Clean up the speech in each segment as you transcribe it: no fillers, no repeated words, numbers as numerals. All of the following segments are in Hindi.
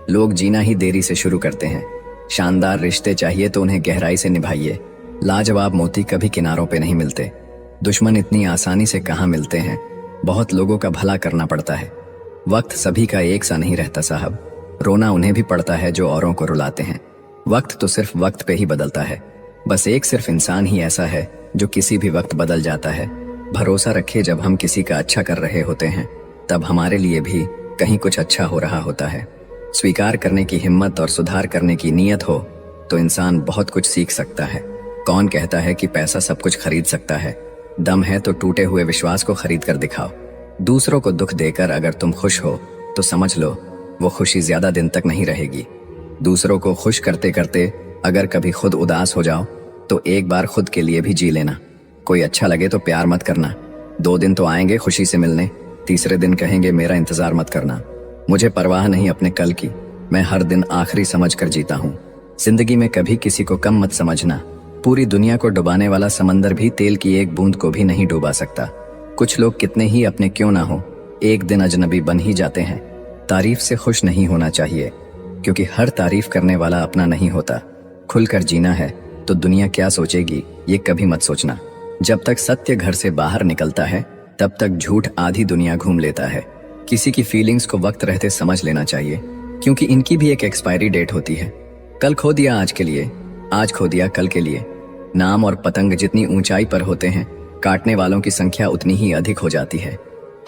लोग जीना ही देरी से शुरू करते हैं। शानदार रिश्ते चाहिए तो उन्हें गहराई से निभाइए। लाजवाब मोती कभी किनारों पे नहीं मिलते। दुश्मन इतनी आसानी से कहाँ मिलते हैं। बहुत लोगों का भला करना पड़ता है। वक्त सभी का एक सा नहीं रहता साहब। रोना उन्हें भी पड़ता है जो औरों को रुलाते हैं। वक्त तो सिर्फ वक्त पे ही बदलता है। बस एक सिर्फ इंसान ही ऐसा है जो किसी भी वक्त बदल जाता है। भरोसा रखे जब हम किसी का अच्छा कर रहे होते हैं तब हमारे लिए भी कहीं कुछ अच्छा हो रहा होता है। स्वीकार करने की हिम्मत और सुधार करने की नीयत हो तो इंसान बहुत कुछ सीख सकता है। कौन कहता है कि पैसा सब कुछ खरीद सकता है। दम है तो टूटे हुए विश्वास को खरीद कर दिखाओ। दूसरों को दुख देकर अगर तुम खुश हो तो समझ लो वो खुशी ज्यादा दिन तक नहीं रहेगी। दूसरों को खुश करते करते अगर कभी खुद उदास हो जाओ तो एक बार खुद के लिए भी जी लेना। कोई अच्छा लगे तो प्यार मत करना। 2 दिन तो आएंगे खुशी से मिलने, तीसरे दिन कहेंगे मेरा इंतजार मत करना। मुझे परवाह नहीं अपने कल की, मैं हर दिन आखिरी समझकर जीता हूँ। जिंदगी में कभी किसी को कम मत समझना। पूरी दुनिया को डुबाने वाला समंदर भी तेल की एक बूंद को भी नहीं डुबा सकता। कुछ लोग कितने ही अपने क्यों ना हो एक दिन अजनबी बन ही जाते हैं। तारीफ से खुश नहीं होना चाहिए क्योंकि हर तारीफ करने वाला अपना नहीं होता। खुलकर जीना है तो दुनिया क्या सोचेगी ये कभी मत सोचना। जब तक सत्य घर से बाहर निकलता है तब तक झूठ आधी दुनिया घूम लेता है। किसी की फीलिंग्स को वक्त रहते समझ लेना चाहिए क्योंकि इनकी भी एक एक्सपायरी डेट होती है। कल खो दिया आज के लिए, आज खो दिया कल के लिए। नाम और पतंग जितनी ऊंचाई पर होते हैं काटने वालों की संख्या उतनी ही अधिक हो जाती है।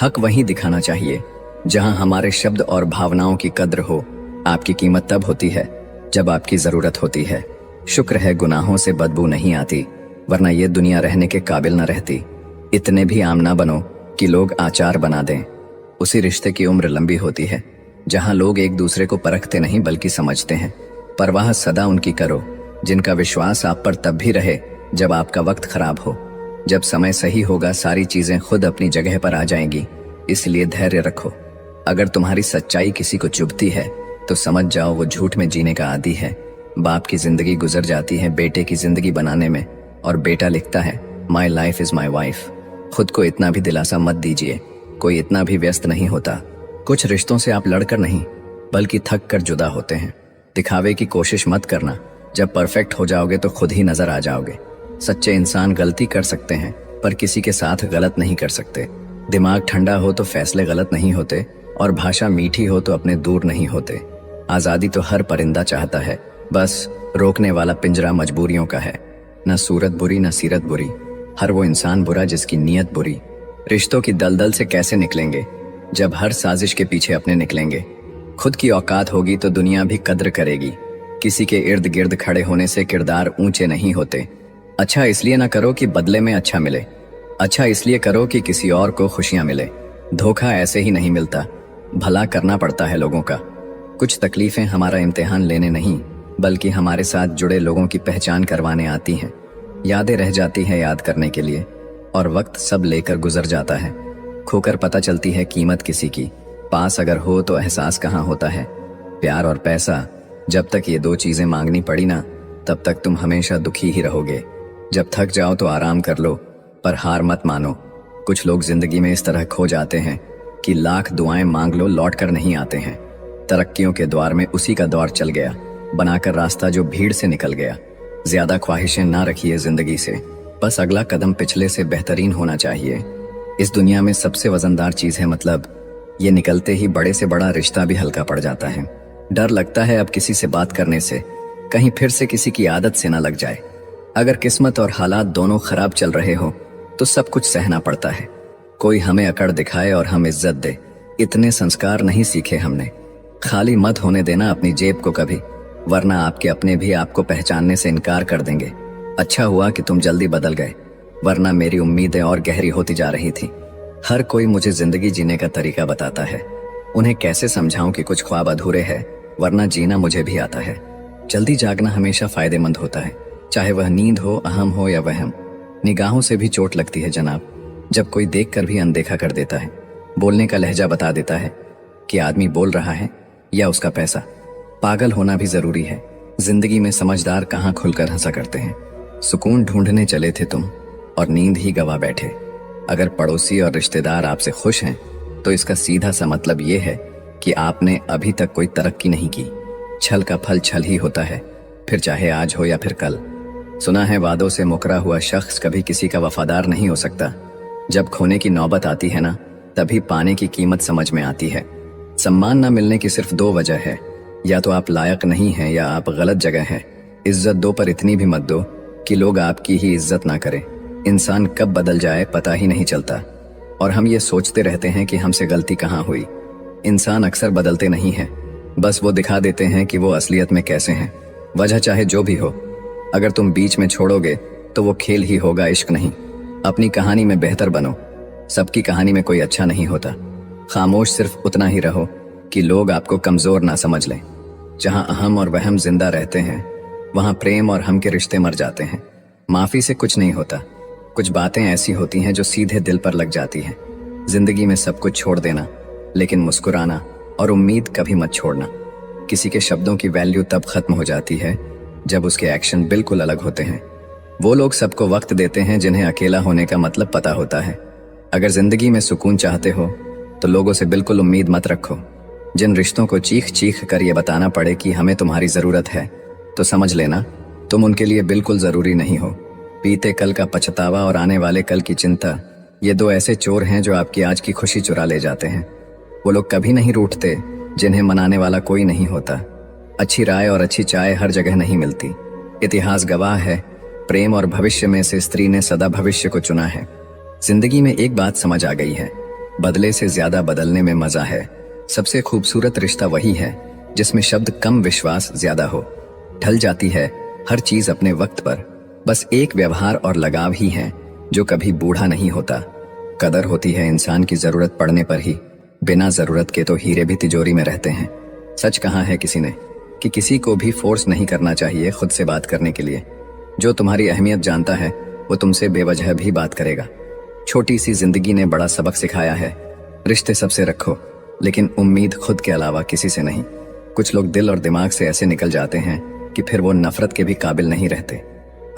हक वहीं दिखाना चाहिए जहां हमारे शब्द और भावनाओं की कद्र हो। आपकी कीमत तब होती है जब आपकी जरूरत होती है। शुक्र है गुनाहों से बदबू नहीं आती वरना ये दुनिया रहने के काबिल न रहती। इतने भी आम ना बनो कि लोग आचार बना दें। उसी रिश्ते की उम्र लंबी होती है जहां लोग एक दूसरे को परखते नहीं बल्कि समझते हैं। परवाह सदा उनकी करो जिनका विश्वास आप पर तब भी रहे जब आपका वक्त खराब हो। जब समय सही होगा सारी चीजें खुद अपनी जगह पर आ जाएंगी, इसलिए धैर्य रखो। अगर तुम्हारी सच्चाई किसी को चुभती है तो समझ जाओ वो झूठ में जीने का आदी है। बाप की जिंदगी गुजर जाती है बेटे की जिंदगी बनाने में और बेटा लिखता है my life is my wife. खुद को इतना भी दिलासा मत दीजिए, कोई इतना भी व्यस्त नहीं होता। कुछ रिश्तों से आप लड़कर नहीं बल्कि थक कर जुदा होते हैं। दिखावे की कोशिश मत करना, जब परफेक्ट हो जाओगे तो खुद ही नजर आ जाओगे। सच्चे इंसान गलती कर सकते हैं पर किसी के साथ गलत नहीं कर सकते। दिमाग ठंडा हो तो फैसले गलत नहीं होते और भाषा मीठी हो तो अपने दूर नहीं होते। आजादी तो हर परिंदा चाहता है, बस रोकने वाला पिंजरा मजबूरियों का है। न सूरत बुरी न सीरत बुरी, हर वो इंसान बुरा जिसकी नीयत बुरी। रिश्तों की दलदल से कैसे निकलेंगे जब हर साजिश के पीछे अपने निकलेंगे। खुद की औकात होगी तो दुनिया भी कद्र करेगी। किसी के इर्द गिर्द खड़े होने से किरदार ऊंचे नहीं होते। अच्छा इसलिए ना करो कि बदले में अच्छा मिले, अच्छा इसलिए करो कि किसी और को खुशियां मिले। धोखा ऐसे ही नहीं मिलता, भला करना पड़ता है लोगों का। कुछ तकलीफें हमारा इम्तिहान लेने नहीं बल्कि हमारे साथ जुड़े लोगों की पहचान करवाने आती हैं। यादें रह जाती हैं याद करने के लिए और वक्त सब लेकर गुजर जाता है। खोकर पता चलती है कीमत किसी की, पास अगर हो तो एहसास कहाँ होता है। प्यार और पैसा, जब तक ये 2 चीजें मांगनी पड़ी ना तब तक तुम हमेशा दुखी ही रहोगे। जब थक जाओ तो आराम कर लो पर हार मत मानो। कुछ लोग जिंदगी में इस तरह खो जाते हैं कि लाख दुआएं मांग लो लौट कर नहीं आते हैं। तरक्कियों के द्वार में उसी का दौर चल गया, बनाकर रास्ता जो भीड़ से निकल गया। ज्यादा ख्वाहिशें ना रखिए जिंदगी से, बस अगला कदम पिछले से बेहतरीन होना चाहिए। इस दुनिया में सबसे वजनदार चीज है मतलब, ये निकलते ही बड़े से बड़ा रिश्ता भी हल्का पड़ जाता है। डर लगता है अब किसी से बात करने से, कहीं फिर से किसी की आदत से ना लग जाए। अगर किस्मत और हालात दोनों खराब चल रहे हो तो सब कुछ सहना पड़ता है। कोई हमें अकड़ दिखाए और हम इज्जत दे, इतने संस्कार नहीं सीखे हमने। खाली मत होने देना अपनी जेब को कभी, वरना आपके अपने भी आपको पहचानने से इनकार कर देंगे। अच्छा हुआ कि तुम जल्दी बदल गए, वरना मेरी उम्मीदें और गहरी होती जा रही थी। हर कोई मुझे जिंदगी जीने का तरीका बताता है, उन्हें कैसे समझाऊं कि कुछ ख्वाब अधूरे हैं, वरना जीना मुझे भी आता है। जल्दी जागना हमेशा फायदेमंद होता है, चाहे वह नींद हो, अहम हो या वहम। निगाहों से भी चोट लगती है जनाब, जब कोई देखकर भी अनदेखा कर देता है। बोलने का लहजा बता देता है कि आदमी बोल रहा है या उसका पैसा। पागल होना भी जरूरी है, जिंदगी में समझदार कहाँ खुलकर हंसा करते हैं। सुकून ढूंढने चले थे तुम और नींद ही गवा बैठे। अगर पड़ोसी और रिश्तेदार आपसे खुश हैं तो इसका सीधा सा मतलब ये है कि आपने अभी तक कोई तरक्की नहीं की। छल का फल छल ही होता है, फिर चाहे आज हो या फिर कल। सुना है वादों से मुकरा हुआ शख्स कभी किसी का वफादार नहीं हो सकता। जब खोने की नौबत आती है ना, तभी पाने की कीमत समझ में आती है। सम्मान न मिलने की सिर्फ दो वजह है, या तो आप लायक नहीं हैं या आप गलत जगह हैं। इज्जत दो, पर इतनी भी मत दो कि लोग आपकी ही इज्जत ना करें। इंसान कब बदल जाए पता ही नहीं चलता, और हम ये सोचते रहते हैं कि हमसे गलती कहाँ हुई। इंसान अक्सर बदलते नहीं हैं, बस वो दिखा देते हैं कि वो असलियत में कैसे हैं। वजह चाहे जो भी हो, अगर तुम बीच में छोड़ोगे तो वो खेल ही होगा, इश्क नहीं। अपनी कहानी में बेहतर बनो। सबकी कहानी में कोई अच्छा नहीं होता। खामोश सिर्फ उतना ही रहो कि लोग आपको कमजोर ना समझ लें। जहां अहम और वहम जिंदा रहते हैं, वहां प्रेम और हम के रिश्ते मर जाते हैं। माफी से कुछ नहीं होता। कुछ बातें ऐसी होती हैं जो सीधे दिल पर लग जाती हैं। जिंदगी में सब कुछ छोड़ देना, लेकिन मुस्कुराना और उम्मीद कभी मत छोड़ना। किसी के शब्दों की वैल्यू तब खत्म हो जाती है जब उसके एक्शन बिल्कुल अलग होते हैं। वो लोग सबको वक्त देते हैं जिन्हें अकेला होने का मतलब पता होता है। अगर जिंदगी में सुकून चाहते हो तो लोगों से बिल्कुल उम्मीद मत रखो। जिन रिश्तों को चीख चीख कर ये बताना पड़े कि हमें तुम्हारी जरूरत है, तो समझ लेना तुम उनके लिए बिल्कुल जरूरी नहीं हो। बीते कल का पछतावा और आने वाले कल की चिंता, ये दो ऐसे चोर हैं जो आपकी आज की खुशी चुरा ले जाते हैं। वो लोग कभी नहीं रूठते जिन्हें मनाने वाला कोई नहीं होता। अच्छी राय और अच्छी चाय हर जगह नहीं मिलती। इतिहास गवाह है, प्रेम और भविष्य में से स्त्री ने सदा भविष्य को चुना है। जिंदगी में एक बात समझ आ गई है, बदले से ज्यादा बदलने में मजा है। सबसे खूबसूरत रिश्ता वही है जिसमें शब्द कम, विश्वास ज्यादा हो। ढल जाती है हर चीज अपने वक्त पर, बस एक व्यवहार और लगाव ही है जो कभी बूढ़ा नहीं होता। कदर होती है इंसान की जरूरत पड़ने पर ही, बिना जरूरत के तो हीरे भी तिजोरी में रहते हैं। सच कहा है किसी ने कि किसी को भी फोर्स नहीं करना चाहिए खुद से बात करने के लिए। जो तुम्हारी अहमियत जानता है वो तुमसे बेवजह भी बात करेगा। छोटी सी जिंदगी ने बड़ा सबक सिखाया है, रिश्ते सबसे रखो, लेकिन उम्मीद खुद के अलावा किसी से नहीं। कुछ लोग दिल और दिमाग से ऐसे निकल जाते हैं कि फिर वो नफरत के भी काबिल नहीं रहते।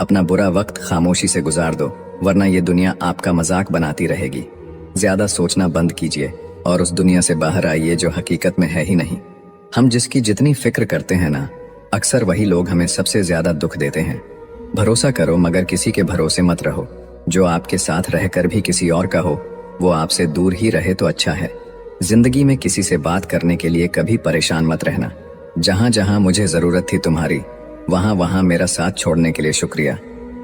अपना बुरा वक्त खामोशी से गुजार दो, वरना ये दुनिया आपका मजाक बनाती रहेगी। ज्यादा सोचना बंद कीजिए और उस दुनिया से बाहर आइए जो हकीकत में है ही नहीं। हम जिसकी जितनी फिक्र करते हैं ना, अक्सर वही लोग हमें सबसे ज्यादा दुख देते हैं। भरोसा करो मगर किसी के भरोसे मत रहो। जो आपके साथ रहकर भी किसी और का हो, वो आपसे दूर ही रहे तो अच्छा है। जिंदगी में किसी से बात करने के लिए कभी परेशान मत रहना। जहां जहां मुझे जरूरत थी तुम्हारी, वहां वहां मेरा साथ छोड़ने के लिए शुक्रिया।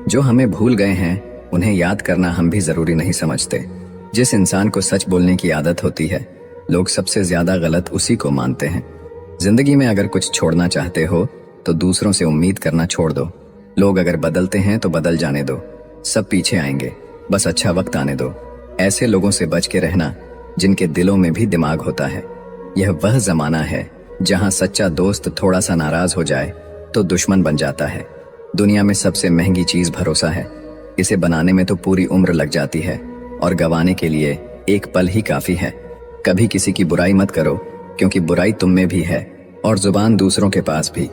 जो हमें भूल गए हैं उन्हें याद करना हम भी जरूरी नहीं समझते। जिस इंसान को सच बोलने की आदत होती है, लोग सबसे ज्यादा गलत उसी को मानते हैं। जिंदगी में अगर कुछ छोड़ना चाहते हो तो दूसरों से उम्मीद करना छोड़ दो। लोग अगर बदलते हैं तो बदल जाने दो, सब पीछे आएंगे, बस अच्छा वक्त आने दो। ऐसे लोगों से बच के रहना जिनके दिलों में भी दिमाग होता है। यह वह जमाना है जहां सच्चा दोस्त थोड़ा सा नाराज हो जाए तो दुश्मन बन जाता है। दुनिया में सबसे महंगी चीज भरोसा है। इसे बनाने में तो पूरी उम्र लग जाती है और गंवाने के लिए एक पल ही काफी है। कभी किसी की बुराई मत करो, क्योंकि बुराई तुम में भी है और जुबान दूसरों के पास भी।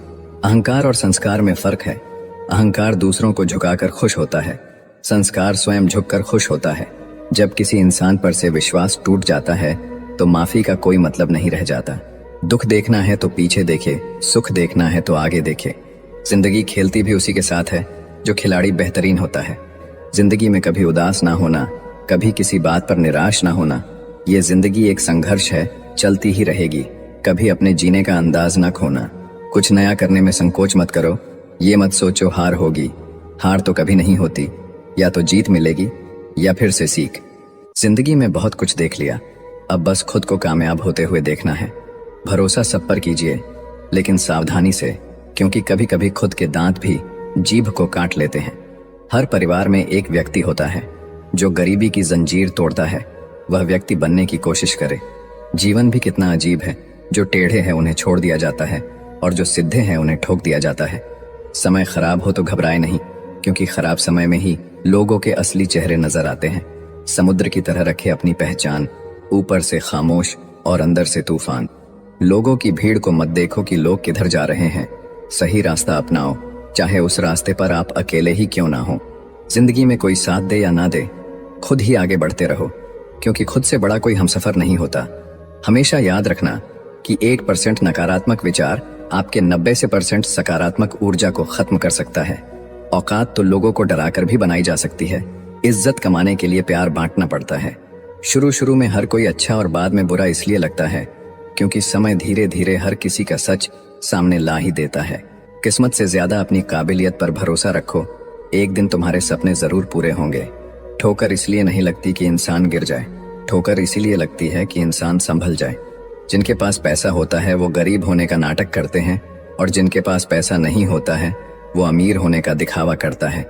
अहंकार और संस्कार में फर्क है। अहंकार दूसरों को झुकाकर खुश होता है, संस्कार स्वयं झुककर खुश होता है। जब किसी इंसान पर से विश्वास टूट जाता है तो माफी का कोई मतलब नहीं रह जाता। दुख देखना है तो पीछे देखे, सुख देखना है तो आगे देखे। जिंदगी खेलती भी उसी के साथ है जो खिलाड़ी बेहतरीन होता है। जिंदगी में कभी उदास ना होना, कभी किसी बात पर निराश ना होना। ये जिंदगी एक संघर्ष है, चलती ही रहेगी। कभी अपने जीने का अंदाज ना खोना। कुछ नया करने में संकोच मत करो। ये मत सोचो हार होगी, हार तो कभी नहीं होती। या तो जीत मिलेगी या फिर से सीख। जिंदगी में बहुत कुछ देख लिया, अब बस खुद को कामयाब होते हुए देखना है। भरोसा सब पर कीजिए, लेकिन सावधानी से, क्योंकि कभी कभी खुद के दांत भी जीभ को काट लेते हैं। हर परिवार में एक व्यक्ति होता है जो गरीबी की जंजीर तोड़ता है। वह व्यक्ति बनने की कोशिश करे। जीवन भी कितना अजीब है, जो टेढ़े हैं उन्हें छोड़ दिया जाता है और जो सीधे हैं उन्हें ठोक दिया जाता है। समय खराब हो तो घबराए नहीं, क्योंकि खराब समय में ही लोगों के असली चेहरे नजर आते हैं। समुद्र की तरह रखे अपनी पहचान, ऊपर से खामोश और अंदर से तूफान। लोगों की भीड़ को मत देखो कि लोग किधर जा रहे हैं। सही रास्ता अपनाओ, चाहे उस रास्ते पर आप अकेले ही क्यों ना हो। जिंदगी में कोई साथ दे या ना दे, खुद ही आगे बढ़ते रहो, क्योंकि खुद से बड़ा कोई हमसफर नहीं होता। हमेशा याद रखना, कि 1% नकारात्मक विचार आपके 90% सकारात्मक ऊर्जा को खत्म कर सकता है। औकात तो लोगों को डराकर भी बनाई जा सकती है। इज्जत कमाने के लिए प्यार बांटना पड़ता है। शुरू शुरू में हर कोई अच्छा और बाद में बुरा इसलिए लगता है क्योंकि समय धीरे धीरे हर किसी का सच सामने ला ही देता है। किस्मत से ज्यादा अपनी काबिलियत पर भरोसा रखो, एक दिन तुम्हारे सपने जरूर पूरे होंगे। ठोकर इसलिए नहीं लगती कि इंसान गिर जाए, ठोकर इसीलिए लगती है कि इंसान संभल जाए। जिनके पास पैसा होता है वो गरीब होने का नाटक करते हैं, और जिनके पास पैसा नहीं होता है वो अमीर होने का दिखावा करता है।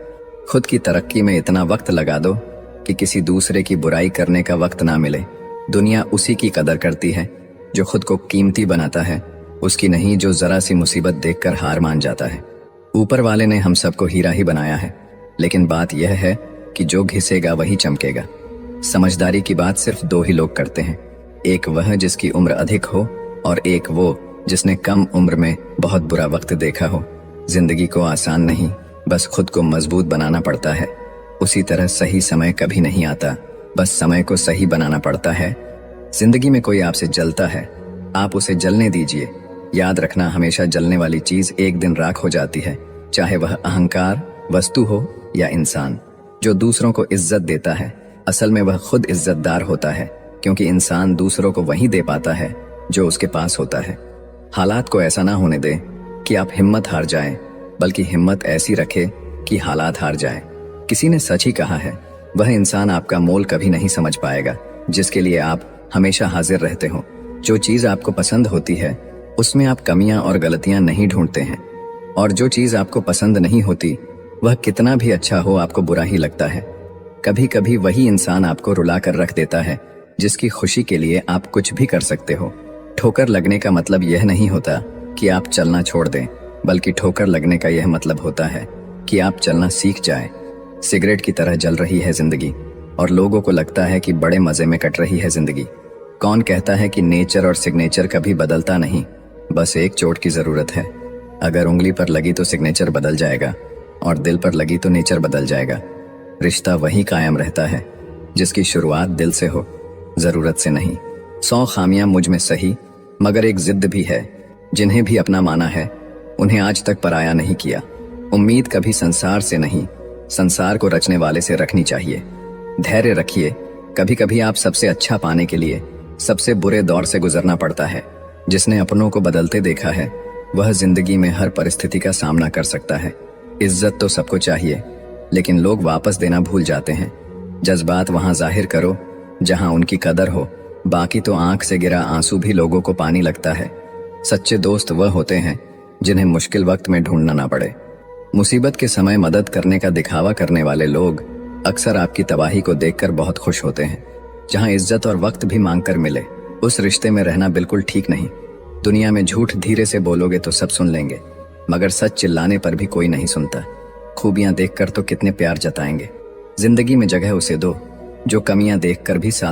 खुद की तरक्की में इतना वक्त लगा दो कि किसी दूसरे की बुराई करने का वक्त ना मिले। दुनिया उसी की कदर करती है जो खुद को कीमती बनाता है, उसकी नहीं जो जरा सी मुसीबत देखकर हार मान जाता है। ऊपर वाले ने हम सबको हीरा ही बनाया है, लेकिन बात यह है कि जो घिसेगा वही चमकेगा। समझदारी की बात सिर्फ दो ही लोग करते हैं, एक वह जिसकी उम्र अधिक हो और एक वो जिसने कम उम्र में बहुत बुरा वक्त देखा हो। जिंदगी को आसान नहीं, बस खुद को मजबूत बनाना पड़ता है। उसी तरह सही समय कभी नहीं आता, बस समय को सही बनाना पड़ता है। जिंदगी में कोई आपसे जलता है, आप उसे जलने दीजिए। याद रखना, हमेशा जलने वाली चीज एक दिन राख हो जाती है, चाहे वह अहंकार, वस्तु हो या इंसान। जो दूसरों को इज्जत देता है असल में वह खुद इज्जतदार होता है, क्योंकि इंसान दूसरों को वही दे पाता है जो उसके पास होता है। हालात को ऐसा ना होने दें कि आप हिम्मत हार जाएं, बल्कि हिम्मत ऐसी रखें कि हालात हार जाएं। किसी ने सच ही कहा है, वह इंसान आपका मोल कभी नहीं समझ पाएगा जिसके लिए आप हमेशा हाजिर रहते हो। जो चीज आपको पसंद होती है उसमें आप कमियां और गलतियां नहीं ढूंढते हैं, और जो चीज आपको पसंद नहीं होती वह कितना भी अच्छा हो आपको बुरा ही लगता है। कभी कभी वही इंसान आपको रुला कर रख देता है जिसकी खुशी के लिए आप कुछ भी कर सकते हो। ठोकर लगने का मतलब यह नहीं होता कि आप चलना छोड़ दें, बल्कि ठोकर लगने का यह मतलब होता है कि आप चलना सीख जाएं। सिगरेट की तरह जल रही है जिंदगी, और लोगों को लगता है कि बड़े मजे में कट रही है जिंदगी। कौन कहता है कि नेचर और सिग्नेचर कभी बदलता नहीं, बस एक चोट की जरूरत है। अगर उंगली पर लगी तो सिग्नेचर बदल जाएगा, और दिल पर लगी तो नेचर बदल जाएगा। रिश्ता वही कायम रहता है जिसकी शुरुआत दिल से हो, जरूरत से नहीं। 100 खामियां मुझ में सही, मगर एक जिद भी है। जिन्हें भी अपना माना है उन्हें आज तक पराया नहीं किया। उम्मीद कभी संसार से नहीं, संसार को रचने वाले से रखनी चाहिए। धैर्य रखिए, कभी कभी आप सबसे अच्छा पाने के लिए सबसे बुरे दौर से गुजरना पड़ता है। जिसने अपनों को बदलते देखा है वह जिंदगी में हर परिस्थिति का सामना कर सकता है। इज्जत तो सबको चाहिए, लेकिन लोग वापस देना भूल जाते हैं। जज्बात वहां जाहिर करो जहां उनकी कदर हो, बाकी तो आंख से गिरा आंसू भी लोगों को पानी लगता है। सच्चे दोस्त वह होते हैं जिन्हें मुश्किल वक्त में ढूंढना ना पड़े। मुसीबत के समय मदद करने का दिखावा करने वाले लोग अक्सर आपकी तबाही को देखकर बहुत खुश होते हैं। जहां इज्जत और वक्त भी मांग कर मिले, उस रिश्ते में रहना बिल्कुल ठीक नहीं। दुनिया में झूठ धीरे से बोलोगे तो सब सुन लेंगे, मगर सच चिल्लाने पर भी कोई नहीं सुनता। खूबियां देखकर तो कितने प्यार जताएंगे। जिंदगी में जगह उसे दो जो कमियां देखकर भी साथ